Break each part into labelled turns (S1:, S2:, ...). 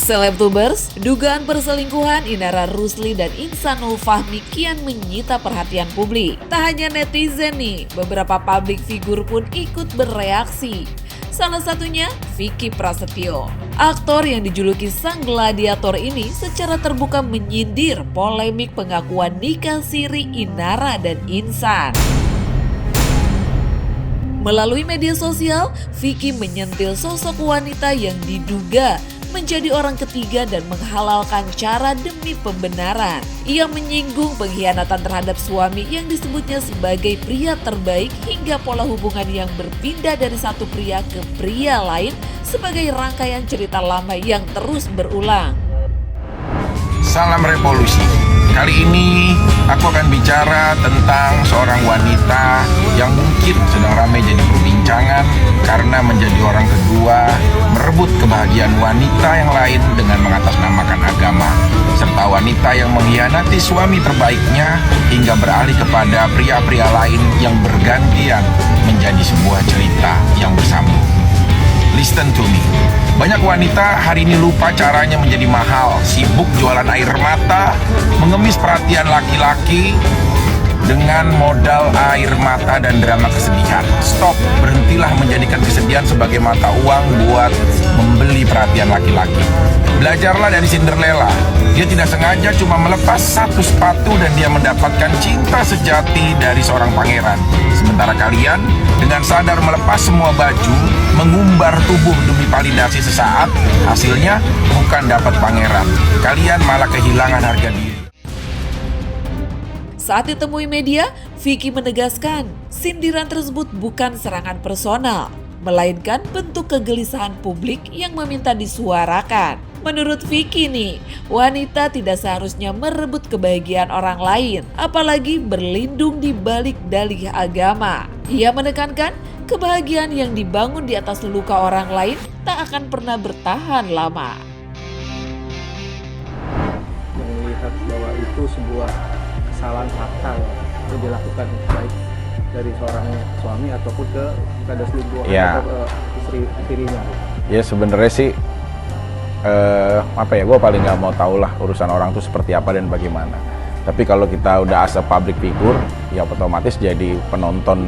S1: Selebtubers, dugaan perselingkuhan Indara Rusli dan Ihsanul Fahmi kian menyita perhatian publik. Tak hanya netizen nih, beberapa publik figur pun ikut bereaksi. Salah satunya Vicky Prasetyo. Aktor yang dijuluki sang gladiator ini secara terbuka menyindir polemik pengakuan nikah siri Indara dan Ihsan. Melalui media sosial, Vicky menyentil sosok wanita yang diduga menjadi orang ketiga dan menghalalkan cara demi pembenaran. Ia menyinggung pengkhianatan terhadap suami yang disebutnya sebagai pria terbaik hingga pola hubungan yang berpindah dari satu pria ke pria lain sebagai rangkaian cerita lama yang terus berulang.
S2: Salam revolusi. Kali ini aku akan bicara tentang seorang wanita yang mungkin sedang ramai jadi perbincangan karena menjadi orang kedua merebut kebahagiaan wanita yang lain dengan mengatasnamakan agama, serta wanita yang mengkhianati suami terbaiknya hingga beralih kepada pria-pria lain yang bergantian menjadi sebuah cerita yang bersambung. Listen to me. Banyak wanita hari ini lupa caranya menjadi mahal, sibuk jualan air mata, mengemis perhatian laki-laki dengan modal air mata dan drama kesedihan. Stop, berhentilah menjadikan kesedihan sebagai mata uang buat membeli perhatian laki-laki. Belajarlah dari Cinderella. Dia tidak sengaja cuma melepas satu sepatu dan dia mendapatkan cinta sejati dari seorang pangeran. Sementara kalian dengan sadar melepas semua baju, mengumbar tubuh demi validasi sesaat, hasilnya bukan dapat pangeran. Kalian malah kehilangan harga diri.
S1: Saat ditemui media, Vicky menegaskan sindiran tersebut bukan serangan personal, melainkan bentuk kegelisahan publik yang meminta disuarakan. Menurut Vicky nih, wanita tidak seharusnya merebut kebahagiaan orang lain, apalagi berlindung di balik dalih agama. Ia menekankan kebahagiaan yang dibangun di atas luka orang lain tak akan pernah bertahan lama.
S3: Melihat bahwa itu sebuah kesalahan fatal yang dilakukan baik dari seorang suami ataupun kepada selingkuhan atau istrinya.
S4: Ya sebenarnya sih gue paling nggak mau tahu lah urusan orang tuh seperti apa dan bagaimana. Tapi kalau kita udah as a public figure, ya otomatis jadi penonton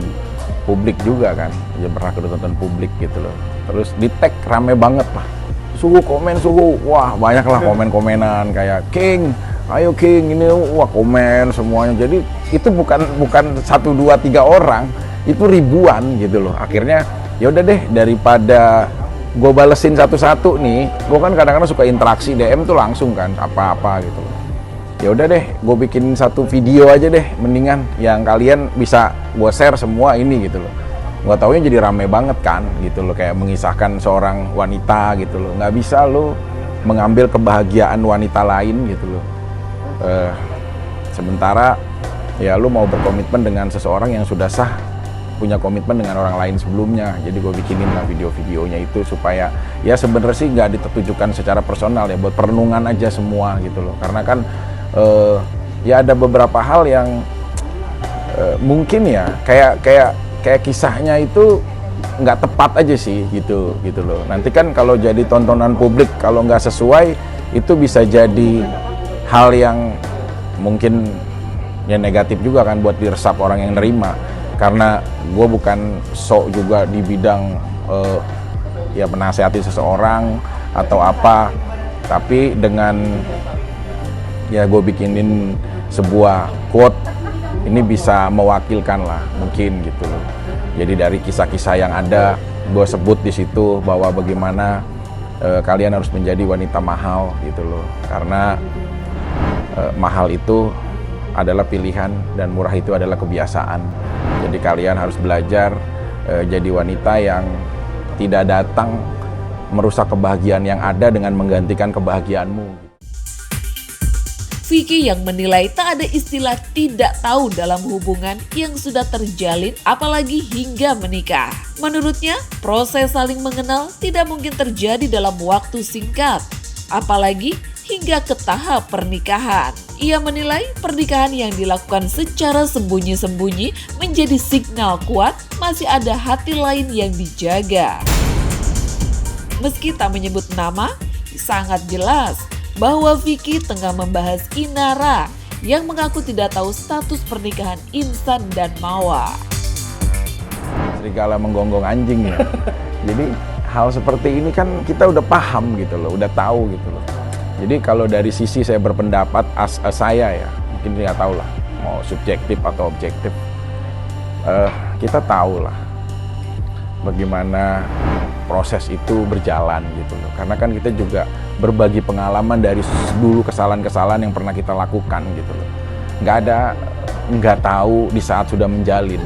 S4: publik juga kan, ya berhak ditonton publik gitu loh. Terus di tag rame banget lah, suhu, wah banyak lah komen-komenan kayak King, ayo King ini, wah komen semuanya. Jadi itu bukan 1, 2, 3 orang, itu ribuan gitu loh. Akhirnya ya udah deh, daripada gue balesin satu-satu nih, gue kan kadang-kadang suka interaksi DM tuh langsung kan, apa-apa gitu. Ya udah deh, gue bikin satu video aja deh, mendingan yang kalian bisa gue share semua ini gitu loh. Gue taunya jadi rame banget kan, gitu loh, kayak mengisahkan seorang wanita gitu loh. Nggak bisa lo mengambil kebahagiaan wanita lain gitu loh. Sementara ya lo mau berkomitmen dengan seseorang yang sudah sah punya komitmen dengan orang lain sebelumnya. Jadi gue bikinin lah video-videonya itu supaya ya sebenarnya sih nggak ditujukan secara personal ya, buat perenungan aja semua gitu loh. Karena kan ya ada beberapa hal yang mungkin ya kayak kisahnya itu nggak tepat aja sih gitu loh. Nanti kan kalau jadi tontonan publik, kalau nggak sesuai itu bisa jadi hal yang mungkin ya negatif juga kan buat diresap orang yang nerima. Karena gue bukan sok juga di bidang ya menasehati seseorang atau apa, tapi dengan ya gue bikinin sebuah quote ini bisa mewakilkan lah mungkin gitu loh. Jadi dari kisah-kisah yang ada gue sebut di situ bahwa bagaimana kalian harus menjadi wanita mahal gitu loh. Karena mahal itu adalah pilihan dan murah itu adalah kebiasaan. Jadi kalian harus belajar jadi wanita yang tidak datang merusak kebahagiaan yang ada dengan menggantikan kebahagiaanmu.
S1: Vicky yang menilai tak ada istilah tidak tahu dalam hubungan yang sudah terjalin apalagi hingga menikah. Menurutnya, proses saling mengenal tidak mungkin terjadi dalam waktu singkat, apalagi hingga ke tahap pernikahan. Ia menilai pernikahan yang dilakukan secara sembunyi-sembunyi menjadi signal kuat masih ada hati lain yang dijaga. Meski tak menyebut nama, sangat jelas bahwa Vicky tengah membahas Inara yang mengaku tidak tahu status pernikahan Insan dan Mawa.
S4: Serigala menggonggong anjing ya. Jadi hal seperti ini kan kita udah paham gitu loh, udah tahu gitu loh. Jadi kalau dari sisi saya berpendapat saya ya, mungkin nggak tahu lah mau subjektif atau objektif. Kita tahu lah bagaimana proses itu berjalan gitu loh. Karena kan kita juga berbagi pengalaman dari dulu kesalahan-kesalahan yang pernah kita lakukan gitu loh. Nggak tahu di saat sudah menjalin.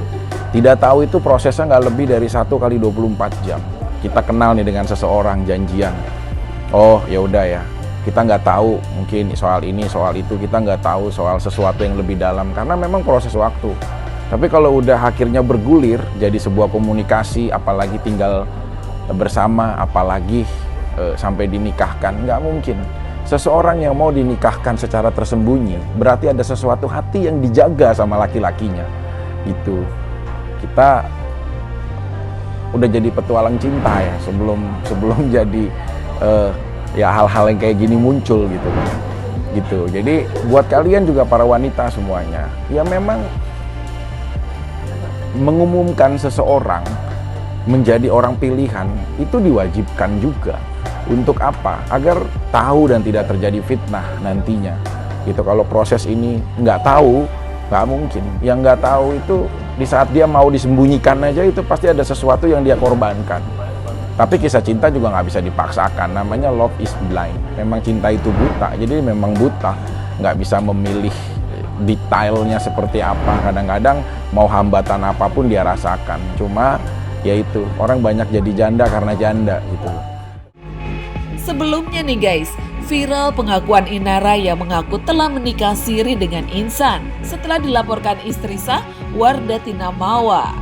S4: Tidak tahu itu prosesnya nggak lebih dari 1 kali 24 jam. Kita kenal nih dengan seseorang, janjian. Oh ya udah ya, kita nggak tahu mungkin soal ini, soal itu. Kita nggak tahu soal sesuatu yang lebih dalam karena memang proses waktu. Tapi kalau udah akhirnya bergulir jadi sebuah komunikasi, apalagi tinggal bersama, apalagi sampai dinikahkan, nggak mungkin. Seseorang yang mau dinikahkan secara tersembunyi berarti ada sesuatu hati yang dijaga sama laki-lakinya. Itu kita udah jadi petualang cinta ya sebelum jadi ya hal-hal yang kayak gini muncul gitu. Jadi buat kalian juga para wanita semuanya, ya memang mengumumkan seseorang menjadi orang pilihan itu diwajibkan juga. Untuk apa? Agar tahu dan tidak terjadi fitnah nantinya. Gitu. Kalau proses ini nggak tahu, nggak mungkin. Yang nggak tahu itu di saat dia mau disembunyikan aja itu pasti ada sesuatu yang dia korbankan. Tapi kisah cinta juga nggak bisa dipaksakan. Namanya love is blind. Memang cinta itu buta. Jadi memang buta. Nggak bisa memilih detailnya seperti apa. Kadang-kadang mau hambatan apapun dia rasakan. Cuma ya itu, orang banyak jadi janda karena janda gitu.
S1: Sebelumnya nih guys, viral pengakuan Inara yang mengaku telah menikah siri dengan Insan setelah dilaporkan istri sah Wardatina Mawa.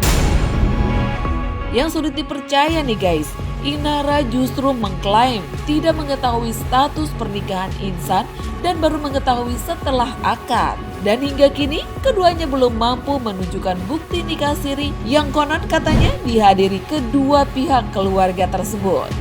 S1: Yang sulit dipercaya nih guys, Inara justru mengklaim tidak mengetahui status pernikahan Insan dan baru mengetahui setelah akad. Dan hingga kini keduanya belum mampu menunjukkan bukti nikah siri yang konon katanya dihadiri kedua pihak keluarga tersebut.